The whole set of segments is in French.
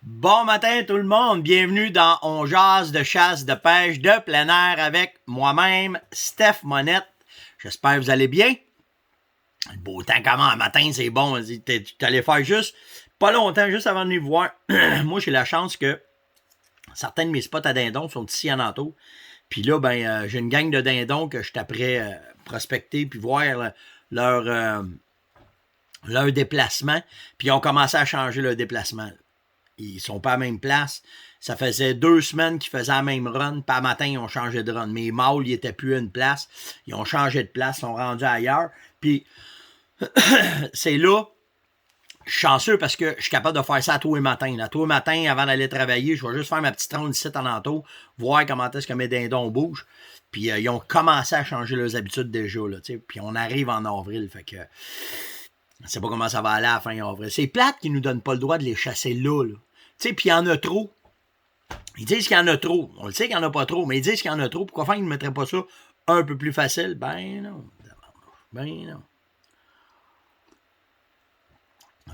Bon matin tout le monde, bienvenue dans On jase de chasse, de pêche, de plein air avec moi-même, Steph Monette. J'espère que vous allez bien. Le beau temps comment un matin, c'est bon. Tu allais faire juste, pas longtemps, juste avant de venir voir. Moi, j'ai la chance que certains de mes spots à dindons sont ici en entour. Puis là, j'ai une gang de dindons que je t'apprête prospecter puis voir leur déplacement. Puis ils ont commencé à changer leur déplacement. Ils sont pas à la même place. Ça faisait 2 semaines qu'ils faisaient la même run. Puis à matin, ils ont changé de run. Mais les mâles, ils étaient plus à une place. Ils ont changé de place, ils sont rendus ailleurs. Puis c'est là, je suis chanceux parce que je suis capable de faire ça à tous les matins. À tous les matins, avant d'aller travailler, je vais juste faire ma petite ronde ici en entour, voir comment est-ce que mes dindons bougent. Puis ils ont commencé à changer leurs habitudes déjà. Là, puis on arrive en avril. Fait que je ne sais pas comment ça va aller à la fin avril. C'est plate qu'ils ne nous donnent pas le droit de les chasser là. Puis il y en a trop. Ils disent qu'il y en a trop. On le sait qu'il n'y en a pas trop, mais ils disent qu'il y en a trop. Pourquoi ils ne mettraient pas ça un peu plus facile? Ben non. Ben non.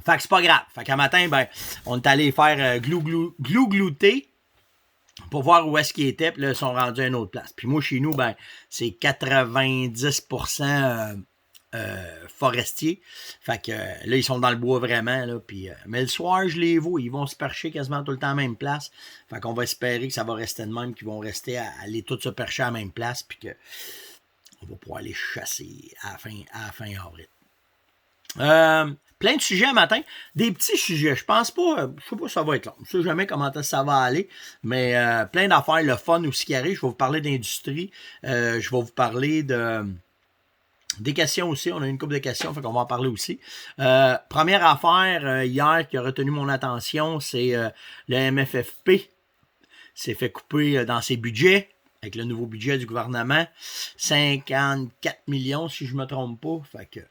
Fait que c'est pas grave. Fait qu'un matin, on est allé faire glouter pour voir où est-ce qu'ils étaient. Puis là, ils sont rendus à une autre place. Puis moi, chez nous, c'est 90% forestier. Fait que là, ils sont dans le bois vraiment. Là, puis, mais le soir, je les vois. Ils vont se percher quasiment tout le temps à la même place. Fait qu'on va espérer que ça va rester de même, qu'ils vont rester à aller tous se percher à la même place. Puis qu'on va pouvoir les chasser à la fin avril. Plein de sujets à matin. Des petits sujets. Je pense pas, je sais pas si ça va être long. Je sais jamais comment ça va aller. Mais plein d'affaires, le fun aussi qui arrive. Je vais vous parler d'industrie. Je vais vous parler des questions aussi. On a une couple de questions, fait qu'on va en parler aussi. Première affaire hier qui a retenu mon attention, c'est le MFFP s'est fait couper dans ses budgets avec le nouveau budget du gouvernement. 54 millions, si je ne me trompe pas. Fait que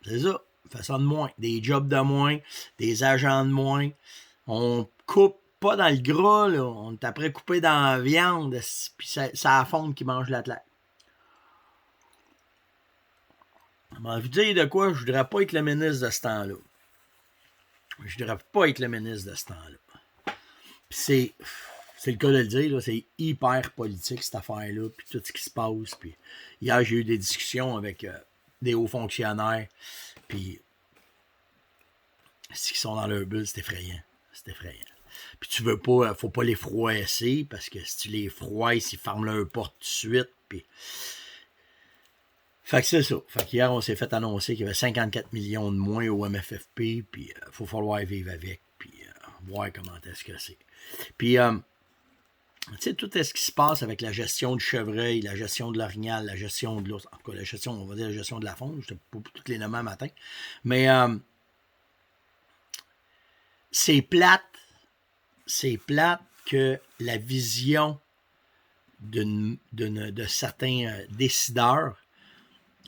c'est ça. Fait ça de moins. Des jobs de moins, des agents de moins. On coupe pas dans le gras, là. On est après coupé dans la viande, puis ça affonde qui mange la tête. Je m'en veux dire de quoi, je voudrais pas être le ministre de ce temps-là. Je voudrais pas être le ministre de ce temps-là. Puis c'est le cas de le dire, là, c'est hyper politique cette affaire-là, puis tout ce qui se passe. Puis hier, j'ai eu des discussions avec des hauts fonctionnaires, puis ceux qui sont dans leur bulle, c'est effrayant. C'est effrayant. Puis tu veux pas, faut pas les froisser, parce que si tu les froisses, ils ferment leur porte tout de suite, puis... Fait que c'est ça. Fait qu'hier, on s'est fait annoncer qu'il y avait 54 millions de moins au MFFP, puis il faut falloir vivre avec, puis voir comment est-ce que c'est. Puis, tu sais, tout ce qui se passe avec la gestion du chevreuil, la gestion de l'orignal, la gestion de l'ours, en tout cas, la gestion, on va dire la gestion de la faune, je ne sais pas toutes les nommer un matin, mais c'est plate que la vision de certains décideurs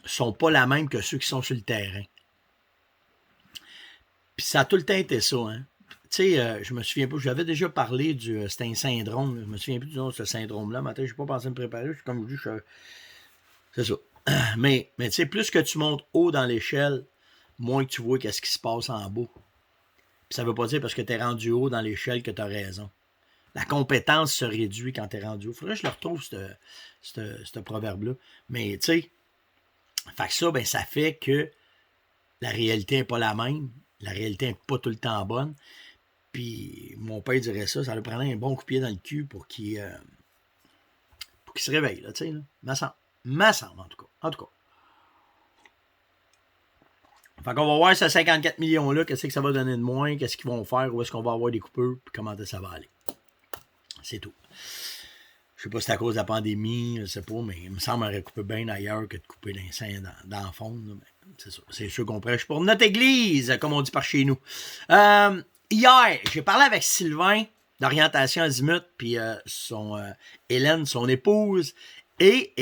sont pas la même que ceux qui sont sur le terrain. Puis ça a tout le temps été ça, hein. Tu sais, je me souviens pas, j'avais déjà parlé c'était un syndrome, je me souviens plus du nom de ce syndrome-là. Matin, je n'ai pas pensé me préparer, comme je dis, c'est ça. Mais tu sais, plus que tu montes haut dans l'échelle, moins que tu vois qu'est-ce qui se passe en bas. Puis ça veut pas dire parce que tu es rendu haut dans l'échelle que tu as raison. La compétence se réduit quand tu es rendu haut. Faudrait que je le retrouve, ce proverbe-là. Mais tu sais, fait que ça, ça fait que la réalité n'est pas la même. La réalité n'est pas tout le temps bonne. Puis mon père dirait ça lui prendrait un bon coup de pied dans le cul pour qu'il se réveille, là, tu sais, là. Me semble, en tout cas. En tout cas. Fait qu'on va voir ce 54 millions-là, qu'est-ce que ça va donner de moins, qu'est-ce qu'ils vont faire, où est-ce qu'on va avoir des coupures, puis comment ça va aller. C'est tout. Je sais pas si c'est à cause de la pandémie, je sais pas, mais il me semble aurait coupé bien ailleurs que de couper l'incendie dans le fond. C'est ça. C'est sûr qu'on prêche pour notre église, comme on dit par chez nous. Hier, j'ai parlé avec Sylvain d'Orientation Azimut, puis Hélène, son épouse, et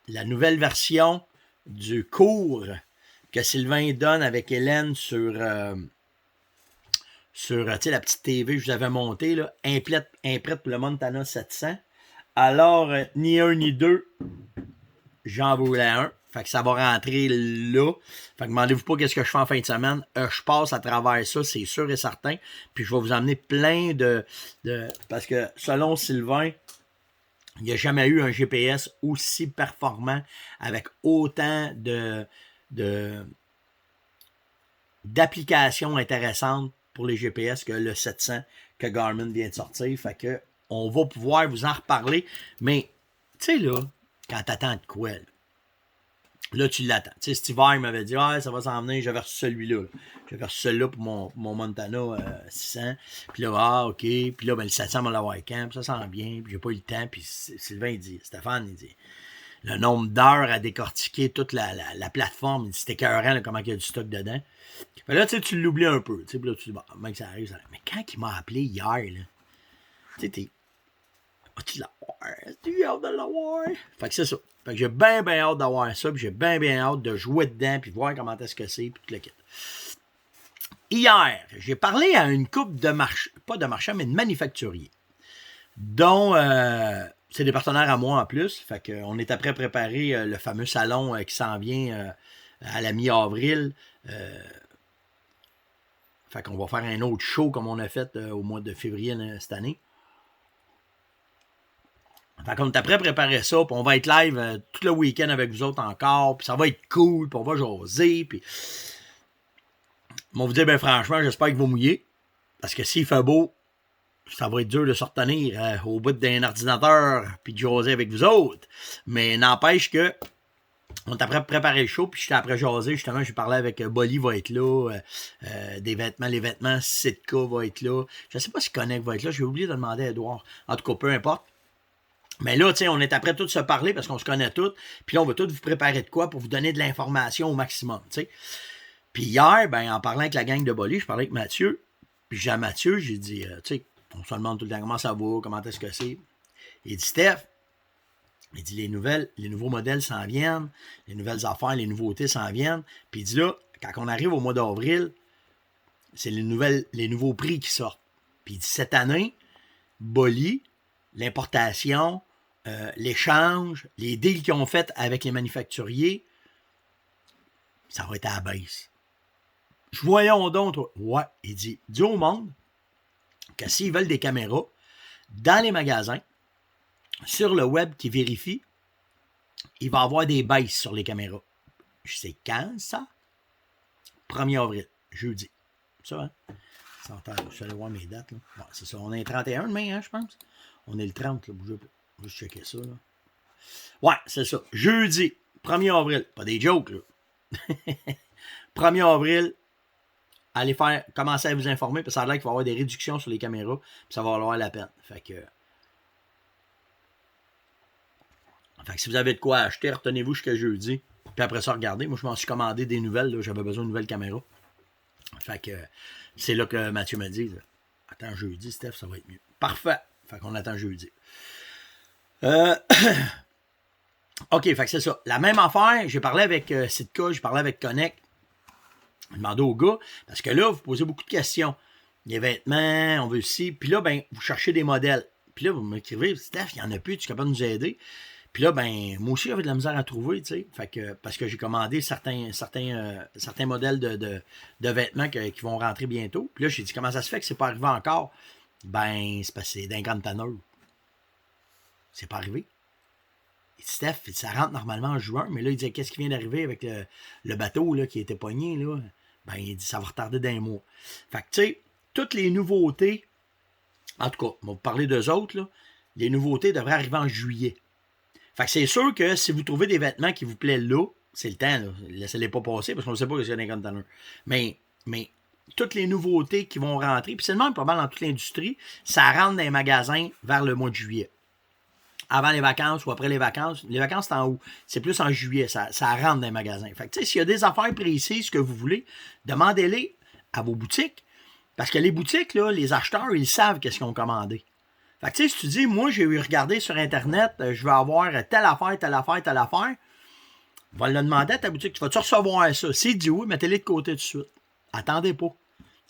la nouvelle version du cours que Sylvain donne avec Hélène sur la petite TV que je vous avais montée, là, imprète pour le Montana 700. Alors, ni un ni deux, j'en voulais un. Fait que ça va rentrer là. Fait que demandez-vous pas qu'est-ce que je fais en fin de semaine. Je passe à travers ça, c'est sûr et certain. Puis je vais vous emmener plein de... Parce que selon Sylvain, il n'y a jamais eu un GPS aussi performant avec autant d'applications intéressantes pour les GPS que le 700 que Garmin vient de sortir. Fait que on va pouvoir vous en reparler. Mais, tu sais, là, quand t'attends de quoi, là, tu l'attends. Tu sais, cet hiver, il m'avait dit, ça va s'en venir, j'avais reçu celui-là. J'avais reçu celui-là pour mon Montana 600. Puis là, OK. Puis là, le 700 va l'avoir quand. Puis ça sent bien. Puis j'ai pas eu le temps. Puis Sylvain, il dit, Stéphane, il dit, le nombre d'heures à décortiquer toute la plateforme, il dit, c'était écœurant, comment il y a du stock dedans. Fait là, tu l'oublies un peu. Puis là, tu dis, bon, mec, ça arrive, ça arrive. Mais quand il m'a appelé hier, là, tu sais, tu l'avoir? Tu hâte de l'avoir? Fait que c'est ça. Fait que j'ai bien hâte d'avoir ça, puis j'ai bien hâte de jouer dedans, puis voir comment est-ce que c'est, puis tout le kit. Hier, j'ai parlé à une couple de marchands, pas de marchands, mais de manufacturiers, dont c'est des partenaires à moi en plus. Fait qu'on est après préparer le fameux salon qui s'en vient à la mi-avril. Fait qu'on va faire un autre show comme on a fait au mois de février cette année. Fait qu'on est après préparer ça, puis on va être live tout le week-end avec vous autres encore, puis ça va être cool, puis on va jaser, puis... On vous dire, ben franchement, j'espère qu'il va mouiller, parce que s'il fait beau, ça va être dur de se retenir au bout d'un ordinateur, puis de jaser avec vous autres. Mais n'empêche que, on est après préparer le show, puis j'étais après jaser, justement, j'ai parlé avec Bolly va être là, des vêtements, les vêtements Sitka va être là. Je sais pas si Connect va être là, j'ai oublié de demander à Edouard. En tout cas, peu importe. Mais là, tu sais, on est après tous se parler parce qu'on se connaît tous. Puis là, on va tous vous préparer de quoi pour vous donner de l'information au maximum, tu sais. Puis hier, ben, en parlant avec la gang de Bolly, je parlais avec Mathieu. Puis j'ai à Mathieu, j'ai dit, tu sais, on se demande tout le temps comment ça va, comment est-ce que c'est. Il dit, Steph, il dit, les nouveaux modèles s'en viennent, les nouvelles affaires, les nouveautés s'en viennent. Puis il dit là, quand on arrive au mois d'avril, c'est les nouveaux prix qui sortent. Puis il dit, cette année, Bolly, l'importation, l'échange, les deals qu'ils ont fait avec les manufacturiers, ça va être à la baisse. Voyons donc, toi. Ouais, il dit, dis au monde que s'ils veulent des caméras, dans les magasins, sur le web qui vérifie, il va y avoir des baisses sur les caméras. Je sais quand, ça? 1er avril, jeudi. Ça, hein? Je suis allé voir mes dates, là. Bon, c'est ça, on est le 31 demain, hein, je pense. On est le 30, là, bougez pas. Je vais juste checker ça, là. Ouais, c'est ça. Jeudi, 1er avril. Pas des jokes, là. 1er avril, allez commencer à vous informer, parce que ça a l'air qu'il va y avoir des réductions sur les caméras, puis ça va valoir la peine. Fait que si vous avez de quoi acheter, retenez-vous jusqu'à jeudi. Puis après ça, regardez. Moi, je m'en suis commandé des nouvelles. Là. J'avais besoin de nouvelles caméras. Fait que c'est là que Mathieu m'a dit, attends jeudi, Steph, ça va être mieux. Parfait. Fait qu'on attend jeudi. OK, fait que c'est ça. La même affaire, j'ai parlé avec Sitka, j'ai parlé avec Connect. J'ai demandé au gars, parce que là, vous posez beaucoup de questions. Les vêtements, on veut aussi. Puis là, ben, vous cherchez des modèles. Puis là, vous m'écrivez, Steph, il n'y en a plus, tu es capable de nous aider. Puis là, ben, moi aussi, j'avais de la misère à trouver, tu sais. Fait que, parce que j'ai commandé certains modèles de vêtements qui vont rentrer bientôt. Puis là, j'ai dit, comment ça se fait que c'est pas arrivé encore? Ben, c'est parce que c'est d'un grande tanneur. C'est pas arrivé. Il dit, Steph, ça rentre normalement en juin, mais là, il dit, qu'est-ce qui vient d'arriver avec le bateau là, qui était pogné, là? Ben, il dit, ça va retarder d'un mois. Fait que, tu sais, toutes les nouveautés, en tout cas, on va vous parler d'eux autres, là, les nouveautés devraient arriver en juillet. Fait que c'est sûr que si vous trouvez des vêtements qui vous plaisent là, c'est le temps, là. Laissez-les pas passer parce qu'on ne sait pas ce qu'il y a dans les conteneurs. Mais toutes les nouveautés qui vont rentrer, puis c'est le même pas mal dans toute l'industrie, ça rentre dans les magasins vers le mois de juillet. Avant les vacances ou après les vacances. Les vacances, c'est en août. C'est plus en juillet. Ça rentre dans les magasins. Fait que, tu sais, s'il y a des affaires précises que vous voulez, demandez-les à vos boutiques. Parce que les boutiques, là, les acheteurs, ils savent qu'est-ce qu'ils ont commandé. Fait que, tu sais, si tu dis, moi, j'ai regardé sur Internet, je vais avoir telle affaire, va le demander à ta boutique, tu vas-tu recevoir ça? S'il dit oui, mettez-les de côté tout de suite. Attendez pas.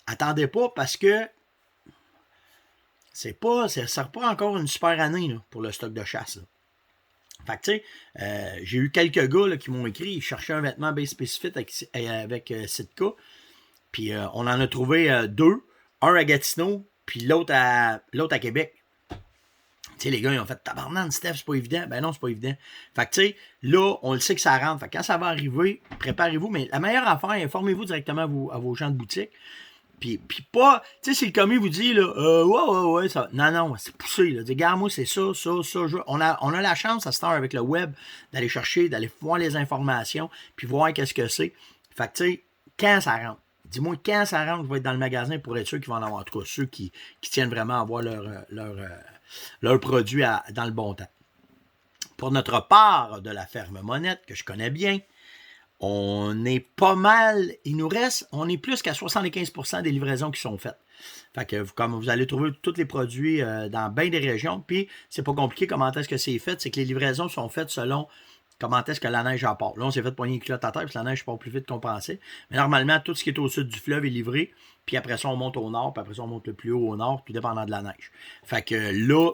Attendez pas parce que ça ne sert pas encore une super année là, pour le stock de chasse. Là. Fait que, tu sais, j'ai eu quelques gars là, qui m'ont écrit, ils cherchaient un vêtement bien spécifique avec Sitka. Puis on en a trouvé deux, un à Gatineau, puis l'autre à Québec. Tu sais, les gars, ils ont fait tabarnak, Steph, c'est pas évident. Ben non, c'est pas évident. Fait que, tu sais, là, on le sait que ça rentre. Fait que quand ça va arriver, préparez-vous. Mais la meilleure affaire, informez-vous directement à vos gens de boutique. Puis pas, tu sais, si le commis vous dit, là, ouais, ça. Non, c'est poussé, là. Dis, regarde, moi, c'est ça. On a la chance, à cette heure, avec le web, d'aller chercher, d'aller voir les informations, puis voir qu'est-ce que c'est. Fait que, tu sais, quand ça rentre. Dis-moi, quand ça rentre, je vais être dans le magasin pour être sûr qu'ils vont en avoir. En tout cas, ceux qui tiennent vraiment à avoir leur produit dans le bon temps. Pour notre part de la ferme Monette, que je connais bien, on est pas mal, on est plus qu'à 75% des livraisons qui sont faites. Fait que comme vous allez trouver tous les produits dans bien des régions, puis c'est pas compliqué comment est-ce que c'est fait, c'est que les livraisons sont faites selon comment est-ce que la neige part. Là, on s'est fait poigner une culotte à terre, parce que la neige part plus vite qu'on pensait. Mais normalement, tout ce qui est au sud du fleuve est livré, puis après ça, on monte au nord, puis après ça, on monte le plus haut au nord, tout dépendant de la neige. Fait que là,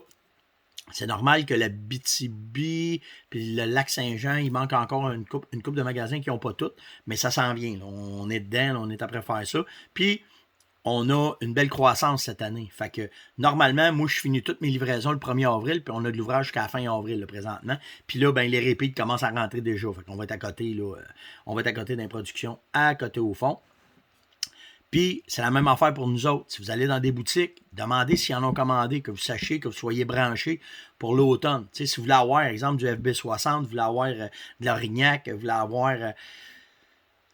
c'est normal que la BTB puis le lac Saint-Jean, il manque encore une coupe de magasins qui n'ont pas toutes, mais ça s'en vient. Là. On est dedans, là, on est après faire ça. Puis, on a une belle croissance cette année. Fait que, normalement, moi, je finis toutes mes livraisons le 1er avril, puis on a de l'ouvrage jusqu'à la fin avril, là, présentement. Puis là, ben, les répites commencent à rentrer déjà. Fait qu'on va être à côté, là, on va être à côté d'une production, à côté au fond. Puis, c'est la même affaire pour nous autres. Si vous allez dans des boutiques, demandez s'ils en ont commandé, que vous sachiez, que vous soyez branchés pour l'automne. Tu sais, si vous voulez avoir, par exemple, du FB60, vous voulez avoir de l'Orignac, vous voulez avoir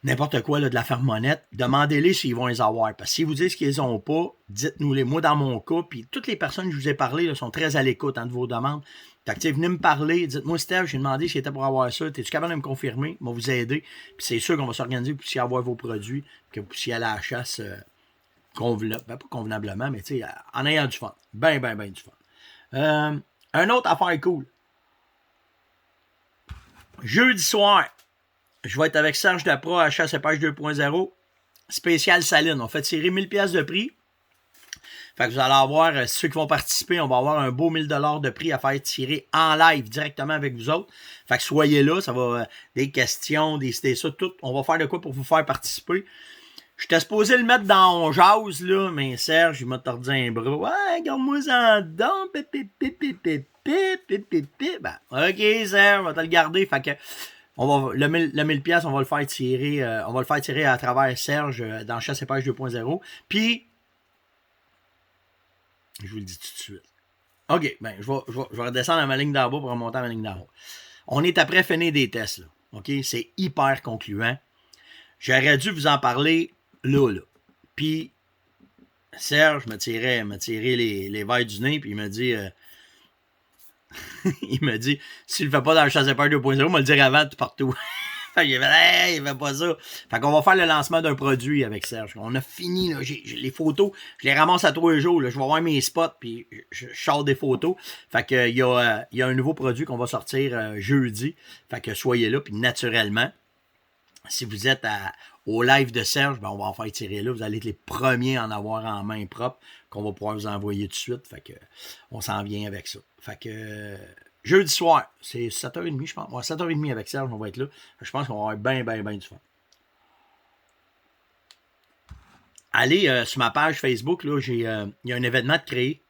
n'importe quoi là, de la ferme Monette, demandez-les s'ils vont les avoir. Parce que s'ils vous disent qu'ils les ont pas, dites-nous-les. Moi, dans mon cas, puis toutes les personnes que je vous ai parlé là, sont très à l'écoute de vos demandes. Fait que, venez me parler, dites-moi, Steph, j'ai demandé s'il était pour avoir ça. Es-tu capable de me confirmer? Je vais vous aider. Puis c'est sûr qu'on va s'organiser pour que vous puissiez avoir vos produits, que vous puissiez aller à la chasse pas convenablement, mais en ayant du fun. Ben du fun. Un autre affaire cool. Jeudi soir, je vais être avec Serge Dapra à Chasse et Pêche 2.0. Spécial Saline. On fait tirer 1000$ de prix. Fait que vous allez avoir, ceux qui vont participer, on va avoir un beau 1000$ de prix à faire tirer en live directement avec vous autres. Fait que soyez là, ça va des questions, des ça, tout. On va faire de quoi pour vous faire participer. J'étais supposé le mettre dans On Jase, là, mais Serge, il m'a tordu un bras. Ouais, regarde-moi ça en dedans. Ben, ok, Serge, on va te le garder. Fait que le 1000$, on va le faire tirer à travers Serge dans Chasse et Pêche 2.0. Puis, je vous le dis tout de suite. OK, ben, je vais redescendre à ma ligne d'en bas pour remonter à ma ligne d'en haut. On est après finir des tests, là. OK? C'est hyper concluant. J'aurais dû vous en parler là. Puis, Serge m'a tiré les verres du nez, puis il m'a dit... il m'a dit, si tu le fais pas dans le Chasse et Pêche 2.0, me le dire avant, tu partout. Fait qu'il il fait pas ça. Fait qu'on va faire le lancement d'un produit avec Serge. On a fini, là. J'ai les photos, je les ramasse à 3 jours. Là. Je vais voir mes spots, puis je sors des photos. Fait que il y a un nouveau produit qu'on va sortir jeudi. Fait que soyez là, puis naturellement, si vous êtes au live de Serge, ben on va en faire tirer là. Vous allez être les premiers à en avoir en main propre, qu'on va pouvoir vous envoyer tout de suite. Fait que on s'en vient avec ça. Fait que jeudi soir, c'est 7h30, je pense. Ouais, 7h30 avec Serge, on va être là. Je pense qu'on va avoir bien du fun. Allez sur ma page Facebook, là, il y a un événement de créer.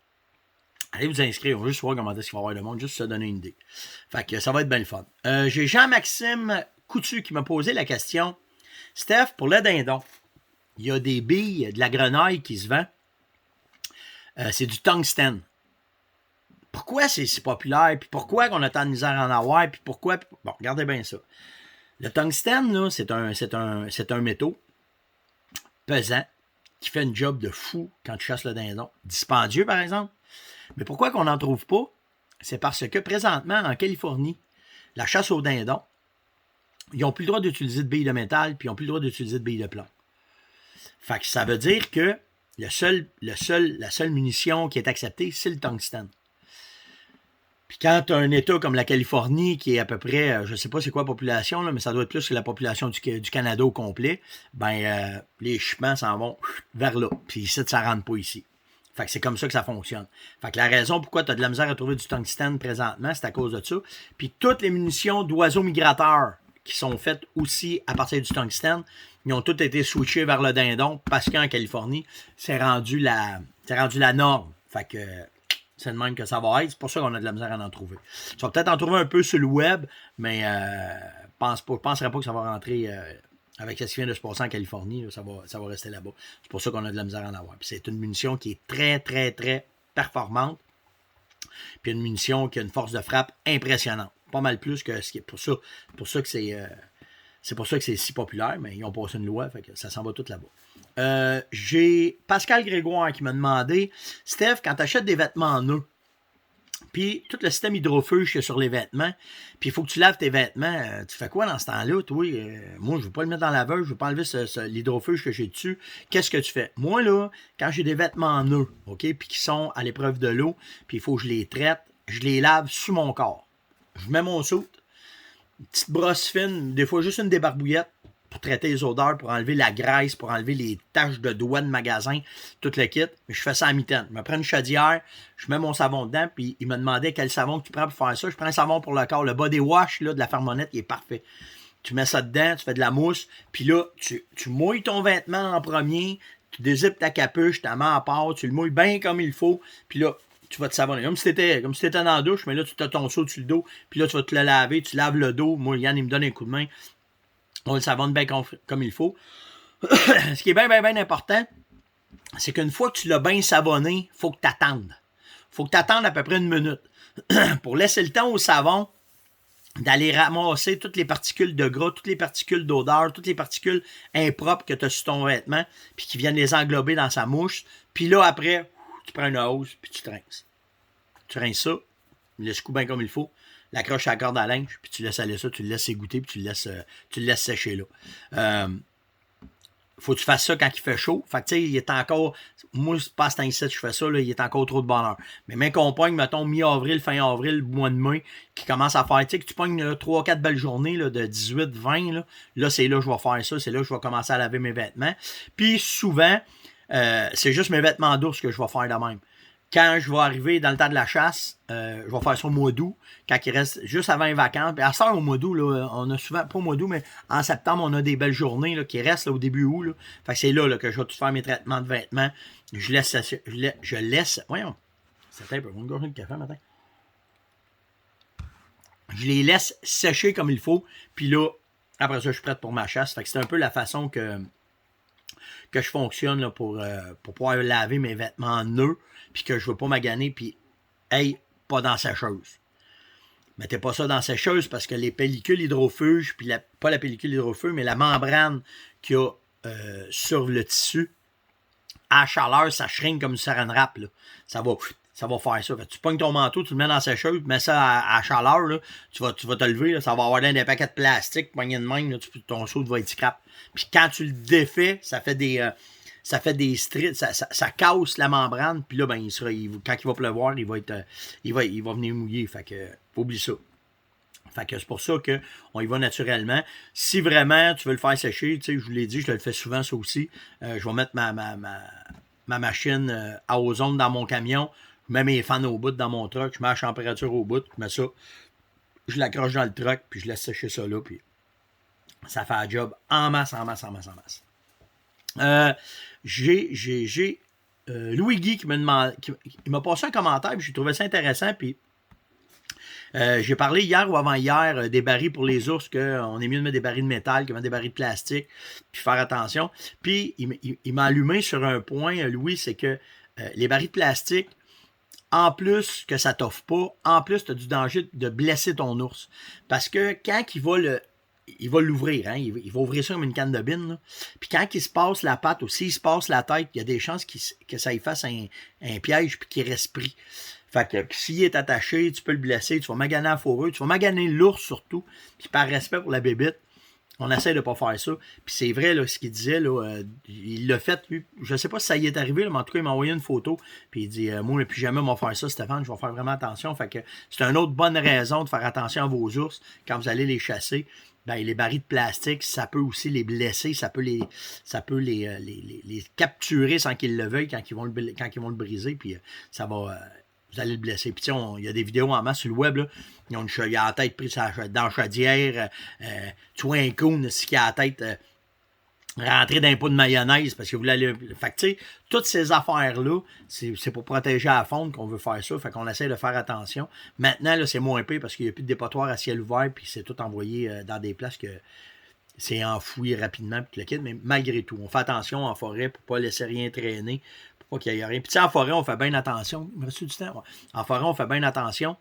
Allez vous inscrire, on va juste voir comment est-ce qu'il va y avoir de monde, juste se donner une idée. Fait que ça va être bien le fun. J'ai Jean-Maxime Coutu qui m'a posé la question. Steph, pour le dindon, il y a des billes de la grenaille qui se vend. C'est du tungstène. Pourquoi c'est si populaire? Puis pourquoi qu'on a tant de misère à en avoir? Puis pourquoi? Bon, regardez bien ça. Le tungstène, là, c'est un métaux pesant qui fait une job de fou quand tu chasses le dindon. Dispendieux, par exemple. Mais pourquoi qu'on n'en trouve pas? C'est parce que présentement, en Californie, la chasse au dindon, ils n'ont plus le droit d'utiliser de billes de métal, puis ils n'ont plus le droit d'utiliser de billes de plomb. Fait que ça veut dire que la seule munition qui est acceptée, c'est le tungstène. Puis quand tu as un État comme la Californie, qui est à peu près, je ne sais pas c'est quoi la population, là, mais ça doit être plus que la population du Canada au complet, ben les équipements s'en vont vers là. Puis ici, ça ne rentre pas ici. Fait que c'est comme ça que ça fonctionne. Fait que la raison pourquoi tu as de la misère à trouver du tungstène présentement, c'est à cause de ça. Puis toutes les munitions d'oiseaux migrateurs qui sont faites aussi à partir du tungstène, ils ont toutes été switchées vers le dindon parce qu'en Californie, c'est rendu la norme. Fait que c'est de même que ça va être. C'est pour ça qu'on a de la misère à en trouver. Tu vas peut-être en trouver un peu sur le web, mais je penserais pas que ça va rentrer avec ce qui vient de se passer en Californie. Là, ça va rester là-bas. C'est pour ça qu'on a de la misère à en avoir. Puis c'est une munition qui est très, très, très performante. Puis une munition qui a une force de frappe impressionnante. Pas mal plus que ce qui est pour ça que c'est pour ça que c'est si populaire, mais ils ont passé une loi, fait que ça s'en va tout là-bas. J'ai Pascal Grégoire qui m'a demandé, Steph, quand tu achètes des vêtements en nœud, puis tout le système hydrofuge qu'il y a sur les vêtements, puis il faut que tu laves tes vêtements, tu fais quoi dans ce temps-là, toi? Moi, je ne veux pas le mettre dans la laveuse, je ne veux pas enlever l'hydrofuge que j'ai dessus. Qu'est-ce que tu fais? Moi, là, quand j'ai des vêtements en nœud, OK, puis qui sont à l'épreuve de l'eau, puis il faut que je les traite, je les lave sous mon corps. Je mets mon soute, une petite brosse fine, des fois juste une débarbouillette pour traiter les odeurs, pour enlever la graisse, pour enlever les taches de doigts de magasin, tout le kit. Je fais ça à mi-temps. Je me prends une chaudière, je mets mon savon dedans, puis il me demandait quel savon que tu prends pour faire ça. Je prends un savon pour le corps. Le body wash là, de la Fermonette, il est parfait. Tu mets ça dedans, tu fais de la mousse, puis là, tu mouilles ton vêtement en premier, tu dézippes ta capuche, tu la mets à part, tu le mouilles bien comme il faut, puis là, tu vas te savonner. Comme si t'étais dans la douche, mais là, tu as ton seau sur le dos, puis là, tu vas te le laver, tu laves le dos. Moi, Yann, il me donne un coup de main. On le savonne bien comme il faut. Ce qui est bien, bien, bien important, c'est qu'une fois que tu l'as bien savonné, il faut que tu attendes. Il faut que tu attendes à peu près 1 minute pour laisser le temps au savon d'aller ramasser toutes les particules de gras, toutes les particules d'odeur, toutes les particules impropres que tu as sur ton vêtement, puis qui viennent les englober dans sa mouche. Puis là, après, tu prends une hausse, puis tu te rinces. Tu rinces ça, le coup bien comme il faut, l'accroche à la corde à linge, puis tu laisses aller ça, tu le laisses égoutter, puis tu le laisses sécher là. Faut que tu fasses ça quand il fait chaud. Fait que tu sais, il est encore. Moi, c'est pas à ce temps-ci que je fais ça, là, il est encore trop de bonheur. Mais même qu'on pogne, mettons, mi-avril, fin avril, mois de mai, qui commence à faire, tu sais, que tu pognes 3-4 belles journées là, de 18-20, là, c'est là que je vais faire ça, c'est là que je vais commencer à laver mes vêtements. Puis souvent, c'est juste mes vêtements d'ours que je vais faire de même. Quand je vais arriver dans le temps de la chasse, je vais faire ça au mois d'août, quand il reste juste avant les vacances. Puis à ça, au mois d'août, là, on a souvent, pas au mois d'août, mais en septembre, on a des belles journées là, qui restent là, au début août. Là. Fait que c'est là, que je vais tout faire mes traitements de vêtements. Je laisse. Voyons. C'était un peu une gorgée de café matin. Je les laisse sécher comme il faut. Puis là, après ça, je suis prête pour ma chasse. Fait que c'est un peu la façon que je fonctionne là, pour pouvoir laver mes vêtements nœuds, puis que je veux pas maganer, puis hey, pas dans la sécheuse. Mettez pas ça dans la sécheuse parce que les pellicules hydrofuges, puis pas la pellicule hydrofuge, mais la membrane qu'il y a sur le tissu, à chaleur, ça shrink comme du saran wrap. Là. Ça va faire ça. Fait que tu pognes ton manteau, tu le mets dans la sécheuse, tu mets ça à chaleur, là, tu vas te lever, là, ça va avoir des paquets de plastique, pogné de même, là, ton saut va être scrap. Puis quand tu le défais, ça fait des strips, ça casse la membrane, puis là, ben, quand il va pleuvoir, il va venir mouiller. Fait que, oublie ça. Fait que c'est pour ça qu'on y va naturellement. Si vraiment tu veux le faire sécher, tu sais, je vous l'ai dit, je le fais souvent ça aussi. Je vais mettre ma machine à ozone dans mon camion. Je mets mes fans au bout dans mon truck. Je mets la température au bout. Je mets ça. Je l'accroche dans le truck. Puis je laisse sécher ça là. Puis ça fait un job en masse. J'ai Louis Guy qui m'a passé un commentaire. Puis j'ai trouvé ça intéressant. Puis j'ai parlé hier ou avant-hier des barils pour les ours, qu'on est mieux de mettre des barils de métal que de mettre des barils de plastique, puis faire attention. Puis il m'a allumé sur un point, Louis, c'est que les barils de plastique, en plus que ça t'offre pas, en plus tu as du danger de blesser ton ours. Parce que quand il va l'ouvrir, hein, il va ouvrir ça comme une canne de bine, là. Puis quand il se passe la patte ou s'il se passe la tête, il y a des chances que ça y fasse un piège puis qu'il reste pris. Fait que s'il est attaché, tu peux le blesser, tu vas maganer la fourrure, tu vas maganer l'ours surtout, puis par respect pour la bébite, On essaie de ne pas faire ça. Puis c'est vrai, là, ce qu'il disait, là, il l'a fait, lui. Je ne sais pas si ça y est arrivé, là, mais en tout cas, il m'a envoyé une photo. Puis il dit moi, plus jamais, on va faire ça, Stéphane. Je vais faire vraiment attention. Fait que c'est une autre bonne raison de faire attention à vos ours quand vous allez les chasser. Ben, les barils de plastique, ça peut aussi les blesser, ça peut les capturer sans qu'ils le veuillent quand ils vont le briser. Puis ça va. Vous allez le blesser. Puis, il y a des vidéos en masse sur le web. Là. Ils ont il a la tête prise dans la chaudière. Tu vois un coon qui a la tête rentrée dans un pot de mayonnaise parce que vous voulez aller. Fait que, tu sais, toutes ces affaires-là, c'est pour protéger à fond qu'on veut faire ça. Fait qu'on essaie de faire attention. Maintenant, là, c'est moins pire parce qu'il n'y a plus de dépotoir à ciel ouvert. Puis c'est tout envoyé dans des places que c'est enfoui rapidement. Puis le kit, mais malgré tout, on fait attention en forêt pour ne pas laisser rien traîner. Pas qu'il y ait rien. Puis, tu sais, en forêt, on fait bien attention. Il me reste du temps. Ouais. En forêt, on fait bien attention.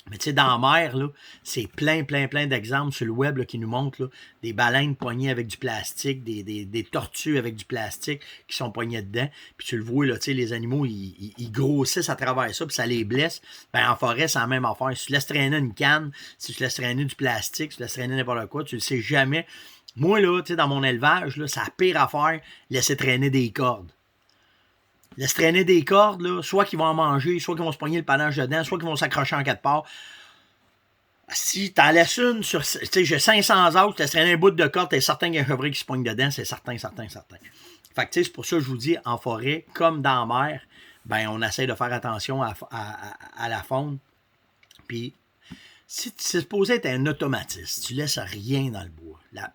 Mais, tu sais, dans la mer, là, c'est plein d'exemples sur le web là, qui nous montrent là, des baleines poignées avec du plastique, des tortues avec du plastique qui sont poignées dedans. Puis, tu le vois, là, tu sais, les animaux, ils grossissent à travers ça, puis ça les blesse. Ben, en forêt, c'est la même affaire. Si tu laisses traîner une canne, si tu laisses traîner du plastique, si tu laisses traîner n'importe quoi, tu le sais jamais. Moi, là, tu sais, dans mon élevage, là, c'est la pire affaire, laisser traîner des cordes. Laisse traîner des cordes, là, soit qu'ils vont en manger, soit qu'ils vont se pogner le panache dedans, soit qu'ils vont s'accrocher en quatre parts. Si t'en laisses une sur. Tu sais, j'ai 500 autres, tu laisses traîner un bout de corde, t'es certain qu'il y a un chevreuil qui se pogne dedans, c'est certain. Fait que, tu sais, c'est pour ça que je vous dis, en forêt, comme dans la mer, ben, on essaie de faire attention à la faune. Puis, si c'est supposé être un automatisme, tu laisses rien dans le bois.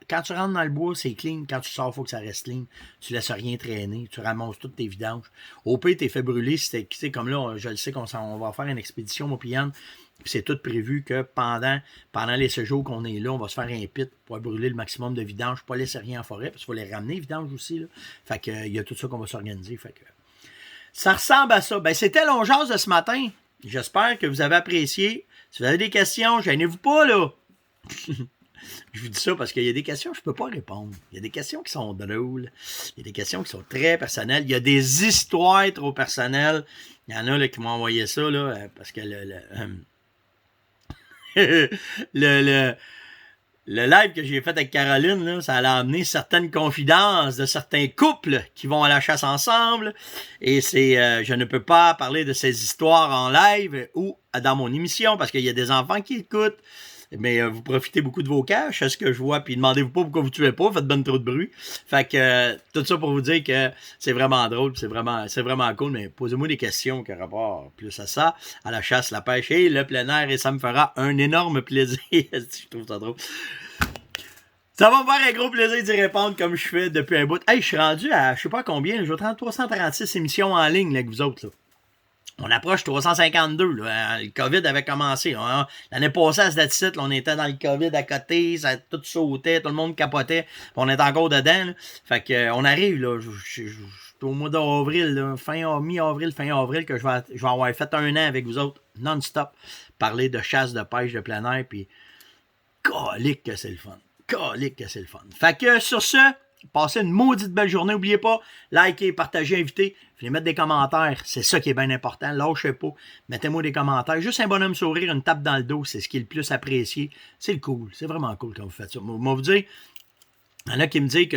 Quand tu rentres dans le bois, c'est clean. Quand tu sors, il faut que ça reste clean. Tu laisses rien traîner. Tu ramasses toutes tes vidanges. Au pire, t'es fait brûler. C'est comme là, je le sais qu'on va faire une expédition, moi, puis Yann. C'est tout prévu que pendant les séjours qu'on est là, on va se faire un pit pour brûler le maximum de vidanges, pas laisser rien en forêt, parce qu'il faut les ramener, vidanges aussi. Là. Fait que, il y a tout ça qu'on va s'organiser. Fait que, ça ressemble à ça. Ben, c'était Longeance de ce matin. J'espère que vous avez apprécié. Si vous avez des questions, gênez-vous pas, là. Je vous dis ça parce qu'il y a des questions que je ne peux pas répondre. Il y a des questions qui sont drôles. Il y a des questions qui sont très personnelles. Il y a des histoires trop personnelles. Il y en a là, qui m'ont envoyé ça, là, parce que le live que j'ai fait avec Caroline, là, ça a amené certaines confidences de certains couples qui vont à la chasse ensemble. Et je ne peux pas parler de ces histoires en live ou dans mon émission parce qu'il y a des enfants qui écoutent. Mais vous profitez beaucoup de vos caches, c'est ce que je vois, puis demandez-vous pas pourquoi vous tuez pas, faites ben trop de bruit. Fait que tout ça pour vous dire que c'est vraiment drôle, c'est vraiment cool, mais posez-moi des questions qui ont rapport plus à ça, à la chasse, la pêche et le plein air, et ça me fera un énorme plaisir. Je trouve ça drôle. Ça va me faire un gros plaisir d'y répondre comme je fais depuis un bout. Hey, je suis rendu à, je sais pas combien, j'ai 336 émissions en ligne là, avec vous autres, là. On approche 352. Là. Le COVID avait commencé. L'année passée, à ce site, on était dans le COVID à côté, ça tout sautait, tout le monde capotait. On est encore dedans. Là. Fait que on arrive, là. Au mois d'avril, mi-avril, fin avril, que je vais avoir fait un an avec vous autres, non-stop, parler de chasse, de pêche, de plein air, puis calique que c'est le fun. Calique que c'est le fun. Fait que sur ce, passez une maudite belle journée. N'oubliez pas, likez, partagez, invitez. Venez mettre des commentaires. C'est ça qui est bien important. Lâchez pas. Mettez-moi des commentaires. Juste un bonhomme sourire, une tape dans le dos, c'est ce qui est le plus apprécié. C'est le cool. C'est vraiment cool quand vous faites ça. Moi, vous dire, il y en a qui me disent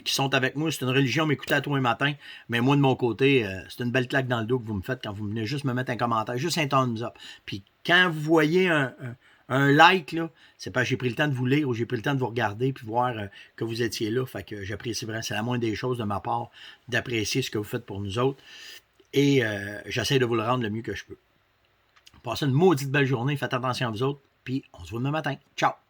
qui sont avec moi, c'est une religion, m'écouter à tous les matins. Mais moi, de mon côté, c'est une belle claque dans le dos que vous me faites quand vous venez juste me mettre un commentaire, juste un thumbs up. Puis quand vous voyez un like, là, c'est parce que j'ai pris le temps de vous lire ou j'ai pris le temps de vous regarder puis voir que vous étiez là. Fait que j'apprécie vraiment. C'est la moindre des choses de ma part d'apprécier ce que vous faites pour nous autres. Et j'essaie de vous le rendre le mieux que je peux. Passez une maudite belle journée. Faites attention à vous autres. Puis on se voit demain matin. Ciao!